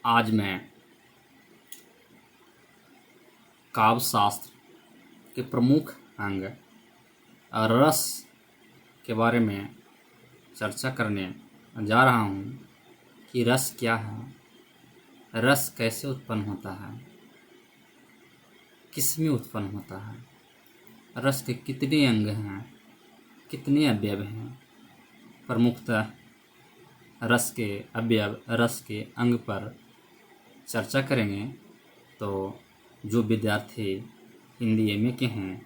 आज मैं काव्य शास्त्र के प्रमुख अंग रस के बारे में चर्चा करने जा रहा हूँ कि रस क्या है, रस कैसे उत्पन्न होता है, किसमें उत्पन्न होता है, रस के कितने अंग हैं, कितने अवयव हैं। प्रमुखतः रस के अवयव, रस के अंग पर चर्चा करेंगे। तो जो विद्यार्थी हिंदी एमए के हैं,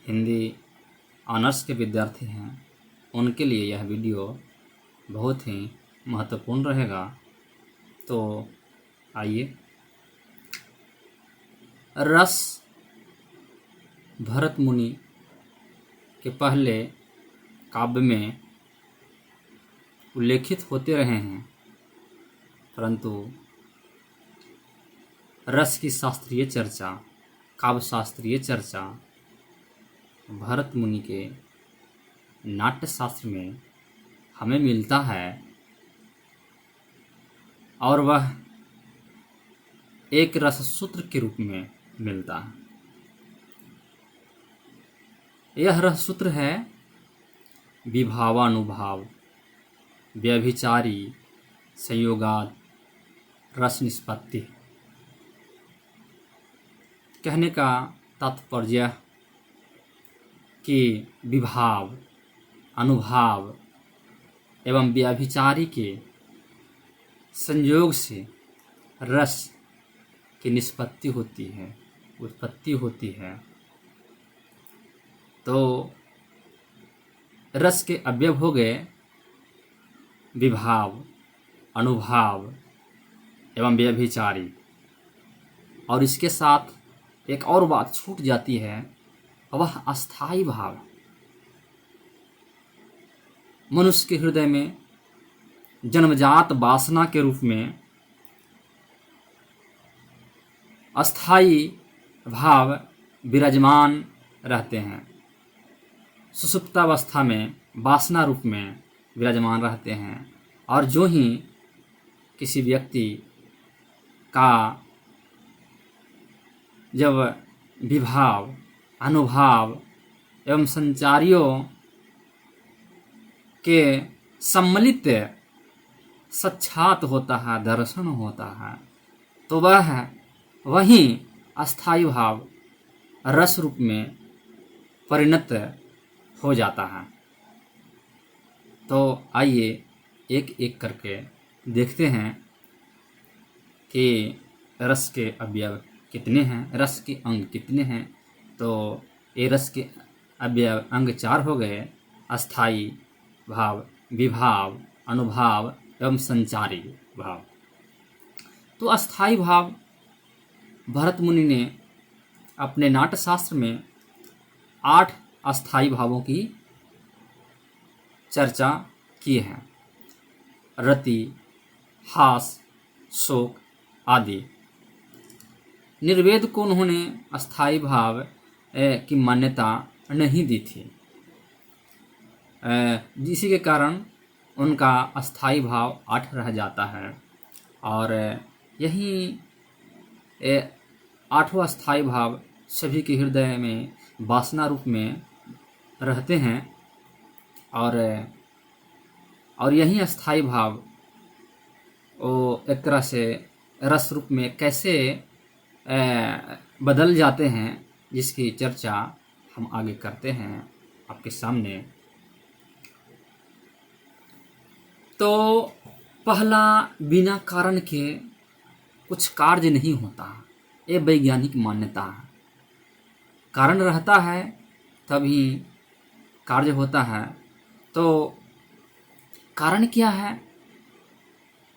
हिंदी ऑनर्स के विद्यार्थी हैं, उनके लिए यह वीडियो बहुत ही महत्वपूर्ण रहेगा। तो आइए, रस भरत मुनि के पहले काव्य में उल्लेखित होते रहे हैं, परंतु रस की शास्त्रीय चर्चा, काव्य शास्त्रीय चर्चा भरत मुनि के नाट्य शास्त्र में हमें मिलता है, और वह एक रस सूत्र के रूप में मिलता है। यह रस सूत्र है विभावानुभाव व्यभिचारी संयोगाद रस निष्पत्ति। कहने का तात्पर्य कि विभाव, अनुभाव एवं व्यभिचारी के संयोग से रस की निष्पत्ति होती है, उत्पत्ति होती है। तो रस के अवयव हो गए विभाव, अनुभाव एवं व्यभिचारी, और इसके साथ एक और बात छूट जाती है, वह अस्थाई भाव। मनुष्य के हृदय में जन्मजात वासना के रूप में अस्थाई भाव विराजमान रहते हैं। सुषुप्तावस्था में वासना रूप में विराजमान रहते हैं, और जो ही किसी व्यक्ति का जब विभाव, अनुभाव एवं संचारियों के सम्मिलित साक्षात होता है, दर्शन होता है, तो वह वहीं अस्थाई भाव रस रूप में परिणत हो जाता है। तो आइए एक एक करके देखते हैं कि रस के अवयव कितने हैं, रस के अंग कितने हैं। तो ये रस के अवयव अंग 4 हो गए: अस्थाई भाव, विभाव, अनुभाव एवं संचारी भाव। तो अस्थाई भाव भरत मुनि ने अपने नाट्य शास्त्र में 8 अस्थाई भावों की चर्चा की है: रति, हास, शोक आदि। निर्वेद को उन्होंने अस्थाई भाव की मान्यता नहीं दी थी, जिसी के कारण उनका अस्थाई भाव 8 रह जाता है। और यही 8वां अस्थाई भाव सभी के हृदय में वासना रूप में रहते हैं, और यही अस्थाई भाव वो एक तरह से रस रूप में कैसे बदल जाते हैं, जिसकी चर्चा हम आगे करते हैं आपके सामने। तो पहला, बिना कारण के कुछ कार्य नहीं होता, ये वैज्ञानिक मान्यता है। कारण रहता है तभी कार्य होता है। तो कारण क्या है?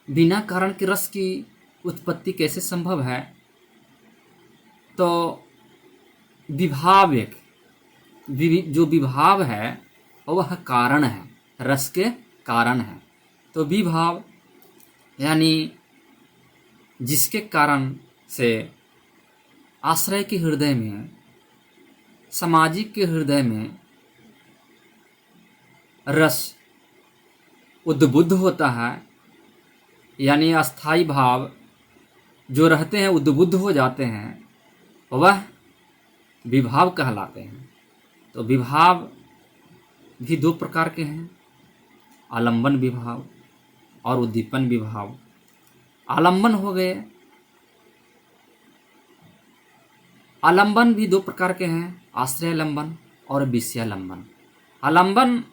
बिना कारण के रस की उत्पत्ति कैसे संभव है? तो विभाव, जो विभाव है वह कारण है, रस के कारण है। तो विभाव यानी जिसके कारण से आश्रय के हृदय में, सामाजिक के हृदय में रस उद्बुद्ध होता है, यानी अस्थाई भाव जो रहते हैं उद्बुद्ध हो जाते हैं वह विभाव कहलाते हैं। तो विभाव भी दो प्रकार के हैं, आलंबन विभाव और उद्दीपन विभाव। आलंबन हो गए, आलंबन भी दो प्रकार के हैं, आश्रयालंबन और विषयालंबन। आलंबन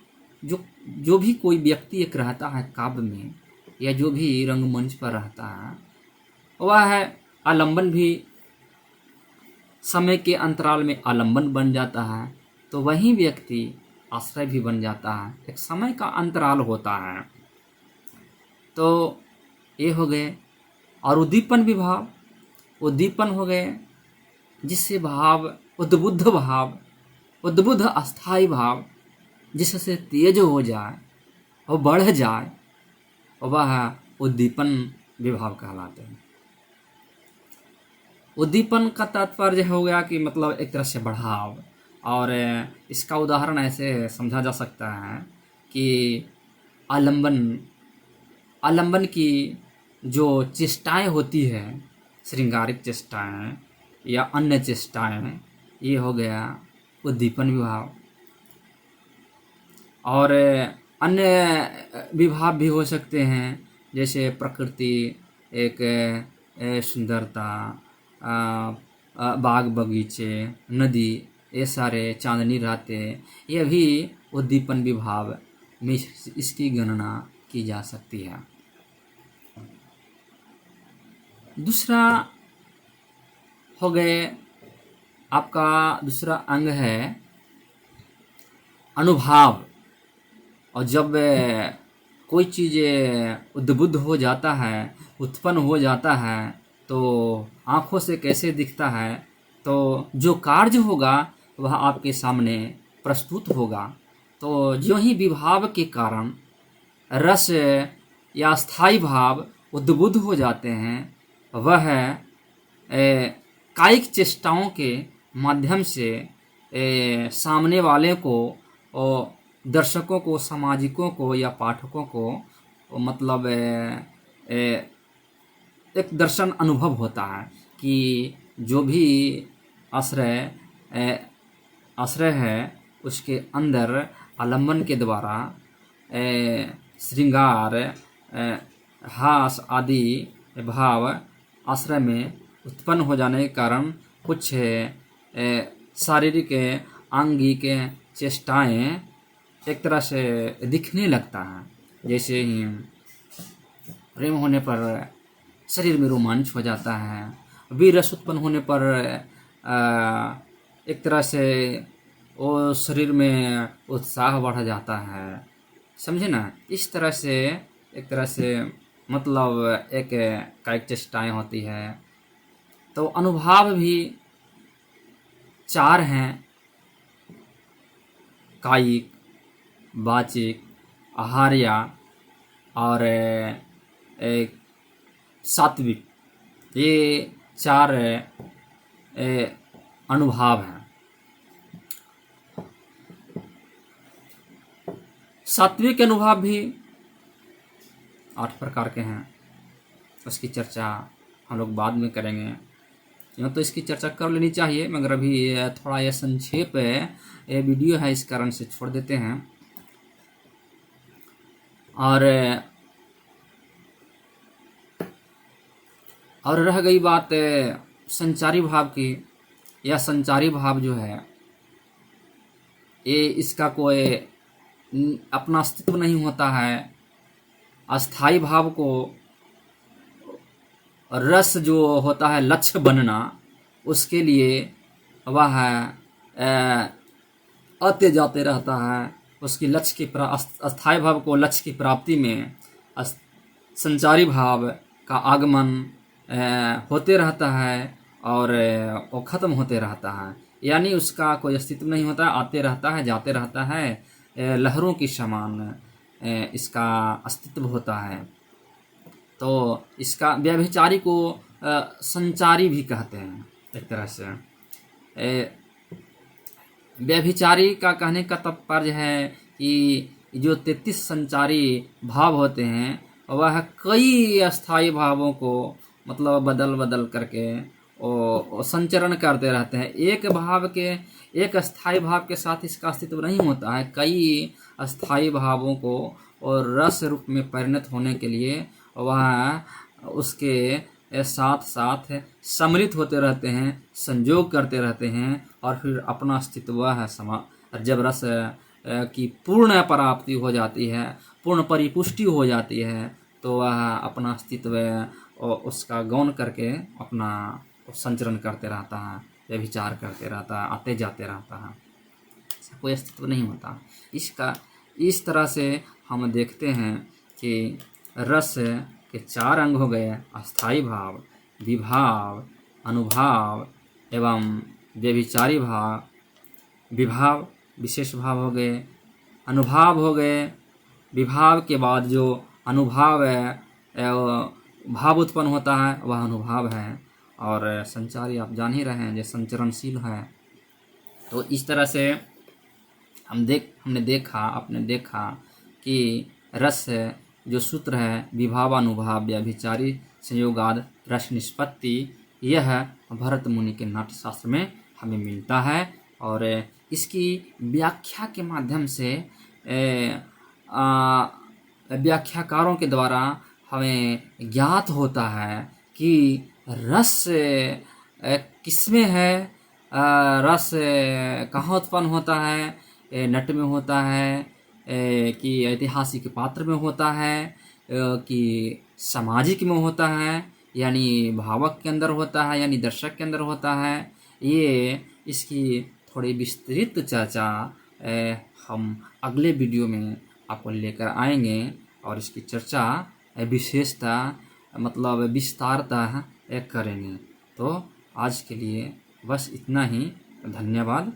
जो भी कोई व्यक्ति एक रहता है काव्य में या जो भी रंगमंच पर रहता है वह है आलंबन भी समय के अंतराल में आलंबन बन जाता है, तो वही व्यक्ति आश्रय भी बन जाता है। एक समय का अंतराल होता है। तो ये हो गए। और उद्दीपन विभाव, उद्दीपन हो गए जिससे भाव उद्बुद्ध अस्थाई भाव जिससे तेज हो जाए और बढ़ जाए वह उद्दीपन विभाव कहलाते हैं। उद्दीपन का तात्पर्य हो गया कि मतलब एक तरह से बढ़ाव, और इसका उदाहरण ऐसे समझा जा सकता है कि आलंबन की जो चेष्टाएं होती है, श्रृंगारिक चेष्टाएं या अन्य चेष्टाएं, ये हो गया उद्दीपन विभाव। और अन्य विभाव भी हो सकते हैं जैसे प्रकृति, एक सुंदरता, बाग बगीचे, नदी, ये सारे, चांदनी रातें, ये भी उद्दीपन विभाव में इसकी गणना की जा सकती है। दूसरा हो गए आपका दूसरा अंग है अनुभाव। और जब कोई चीज़ उद्बुद्ध हो जाता है, उत्पन्न हो जाता है, तो आँखों से कैसे दिखता है, तो जो कार्य होगा वह आपके सामने प्रस्तुत होगा। तो जो ही विभाव के कारण रस या स्थायी भाव उद्बुद्ध हो जाते हैं, वह कायिक चेष्टाओं के माध्यम से सामने वाले को और दर्शकों को, सामाजिकों को या पाठकों को मतलब एक दर्शन अनुभव होता है कि जो भी आश्रय है उसके अंदर आलंबन के द्वारा श्रृंगार, हास आदि भाव आश्रय में उत्पन्न हो जाने के कारण कुछ शारीरिक आंगिक चेष्टाएं एक तरह से दिखने लगता है। जैसे ही प्रेम होने पर शरीर में रोमांच हो जाता है, वीर रस उत्पन्न होने पर एक तरह से वो शरीर में उत्साह बढ़ जाता है, समझे ना। इस तरह से एक तरह से मतलब एक कायिक चेष्टाएं होती है। तो अनुभाव भी चार हैं, कायिक, वाचिक, आहार्य और सात्विक, ये चार अनुभाव हैं। सात्विक अनुभव भी 8 प्रकार के हैं, उसकी चर्चा हम लोग बाद में करेंगे। यूँ तो इसकी चर्चा कर लेनी चाहिए, मगर अभी थोड़ा यह संक्षेप ये वीडियो है, इस कारण से छोड़ देते हैं। और रह गई बात संचारी भाव की। यह संचारी भाव जो है ये इसका कोई अपना अस्तित्व नहीं होता है। अस्थाई भाव को रस जो होता है लक्ष्य बनना, उसके लिए वह आते जाते रहता है। उसकी लक्ष्य की अस्थाई भाव को लक्ष्य की प्राप्ति में संचारी भाव का आगमन होते रहता है और वो खत्म होते रहता है, यानी उसका कोई अस्तित्व नहीं होता, आते रहता है, जाते रहता है, लहरों की समान इसका अस्तित्व होता है। तो इसका व्यभिचारी को संचारी भी कहते हैं। एक तरह से व्यभिचारी का कहने का तात्पर्य है कि जो 33 संचारी भाव होते हैं वह कई अस्थाई भावों को मतलब बदल बदल करके वो संचरण करते रहते हैं। एक भाव के, एक अस्थाई भाव के साथ इसका अस्तित्व नहीं होता है। कई अस्थाई भावों को और रस रूप में परिणत होने के लिए वह उसके साथ साथ सम्मिलित होते रहते हैं, संयोग करते रहते हैं, और फिर अपना अस्तित्व है जब रस की पूर्ण प्राप्ति हो जाती है, पूर्ण परिपुष्टि हो जाती है, तो वह अपना अस्तित्व उसका गौण करके अपना संचरण करते रहता है, व्यभिचार करते रहता है, आते जाते रहता है, कोई अस्तित्व नहीं होता इसका। इस तरह से हम देखते हैं कि रस के 4 अंग हो गए: अस्थाई भाव, विभाव, अनुभाव एवं व्यभिचारी भाव। विभाव विशेष भाव हो गए, अनुभाव हो गए। विभाव के बाद जो अनुभाव है, भाव उत्पन्न होता है, वह अनुभाव है। और संचारी आप जान ही रहे हैं, जो संचरणशील है। तो इस तरह से आपने देखा कि रस जो सूत्र है, विभाव, अनुभाव, व्यभिचारी, संयोगाद रस निष्पत्ति, यह भरत मुनि के नाट्यशास्त्र में हमें मिलता है। और इसकी व्याख्या के माध्यम से व्याख्याकारों के द्वारा हमें ज्ञात होता है कि रस किसमें है, रस कहाँ उत्पन्न होता है, नट में होता है कि ऐतिहासिक पात्र में होता है कि सामाजिक में होता है, यानी भावक के अंदर होता है, यानी दर्शक के अंदर होता है। ये इसकी थोड़ी विस्तृत चर्चा हम अगले वीडियो में आपको लेकर आएंगे, और इसकी चर्चा विशेषता मतलब विस्तारता करेंगे। तो आज के लिए बस इतना ही। धन्यवाद।